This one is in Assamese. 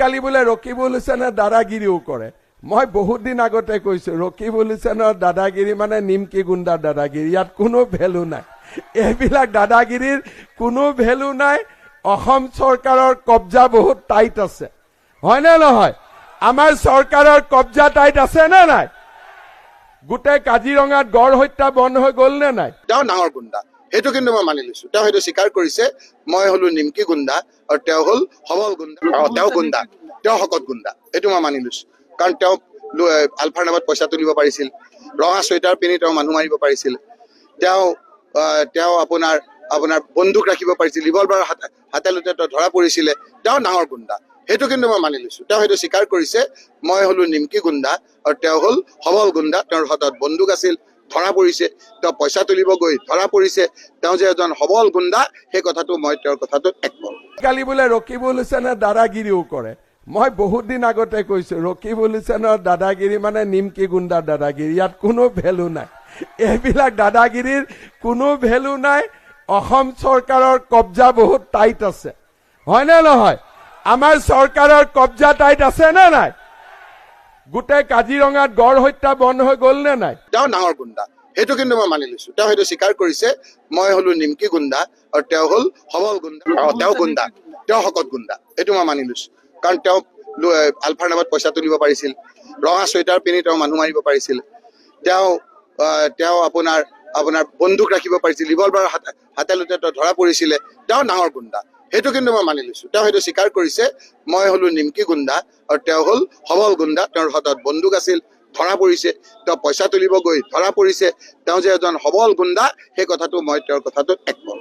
কালি বোলে ৰকিবুল হুছেইনে দাদাগিৰিও কৰে। মই বহুত দিন আগতে কৈছো ৰকিবুল হুছেইনৰ দাদাগিৰি মানে নিমকি গুণ্ডাৰ দাদাগিৰি, ইয়াত কোনো ভেলু নাই। এইবিলাক দাদাগিৰিৰ কোনো ভেলু নাই। অসম চৰকাৰৰ কব্জা বহুত টাইট আছে, হয় নে নহয়? আমাৰ চৰকাৰৰ কব্জা টাইট আছে নে নাই? গোটেই কাজিৰঙাত গড় হত্যা বন্ধ হৈ গ'ল নে নাই? তেওঁ ডাঙৰ গুণ্ডা, সেইটো কিন্তু মই মানি লৈছো। তেওঁ সেইটো স্বীকাৰ কৰিছে, মই হলো নিমকি গুণ্ডা আৰু তেওঁ হল সবল গুণ্ডা। তেওঁ গুণ্ডা, তেওঁ শকত গুণ্ডা, এইটো মই মানি লৈছো। কাৰণ তেওঁ আলফাৰ নামত পইচা তুলিব পাৰিছিল, ৰঙা চুৱেটাৰ পিন্ধি তেওঁ মানুহ মাৰিব পাৰিছিল, তেওঁ আপোনাৰ বন্দুক ৰাখিব পাৰিছিল, ৰিভলভাৰ হাতে লুতে ধৰা পৰিছিলে। তেওঁ ডাঙৰ গুণ্ডা, সেইটো কিন্তু মই মানি লৈছো। তেওঁ সেইটো স্বীকাৰ কৰিছে, মই হলো নিমকি গুণ্ডা আৰু তেওঁ হল সবল গুণ্ডা। তেওঁৰ হাতত বন্দুক আছিল, ধৰা পৰিছে। তেওঁ পইচা তুলিব গৈ ধৰা পৰিছে। তেওঁ যে এজন সবল গুণ্ডা, সেই কথাটো মই তেওঁৰ কথাটোত একমত। কালি বোলে ৰকিবুল হুছেইনে দাদাগিৰিও কৰে। মই বহুত দিন আগতে কৈছো ৰকিবুল হুছেইনৰ দাদাগিৰি মানে নিমকি গুণ্ডাৰ দাদাগিৰি, ইয়াত কোনো ভেলু নাই। এইবিলাক দাদাগিৰিৰ কোনো ভেলু নাই। অসম চৰকাৰৰ কব্জা বহুত টাইট আছে, হয় নে নহয়? আমাৰ চৰকাৰৰ কব্জা টাইট আছে নে নাই? গোটেই কাজিৰঙাত গড় হত্যা বন্ধ হৈ গ'ল নে নাই? তেওঁ ডাঙৰ গুণ্ডা, সেইটো কিন্তু মই মানি লৈছো। তেওঁ সেইটো স্বীকাৰ কৰিছে, মই হলো নিমকি গুণ্ডা আৰু তেওঁ হল সবল গুণ্ডা। তেওঁ গুণ্ডা, তেওঁ শকত গুণ্ডা, এইটো মই মানি লৈছো। কাৰণ তেওঁ আলফাৰ নামত পইচা তুলিব পাৰিছিল, ৰঙা চুৱেটাৰ পিন্ধি তেওঁ মানুহ মাৰিব পাৰিছিল, তেওঁ আপোনাৰ বন্দুক ৰাখিব পাৰিছিল, ৰিভলভাৰ হাতে লুতে ধৰা পৰিছিলে। তেওঁ ডাঙৰ গুণ্ডা, সেইটো কিন্তু মই মানি লৈছো। তেওঁ সেইটো স্বীকাৰ কৰিছে, মই হলো নিমকি গুণ্ডা আৰু তেওঁ হল সবল গুণ্ডা। তেওঁৰ হাতত বন্দুক আছিল, ধৰা পৰিছে। তেওঁ পইচা তুলিব গৈ ধৰা পৰিছে। তেওঁ যে এজন সবল গুণ্ডা, সেই কথাটো মই তেওঁৰ কথাটোত একমত।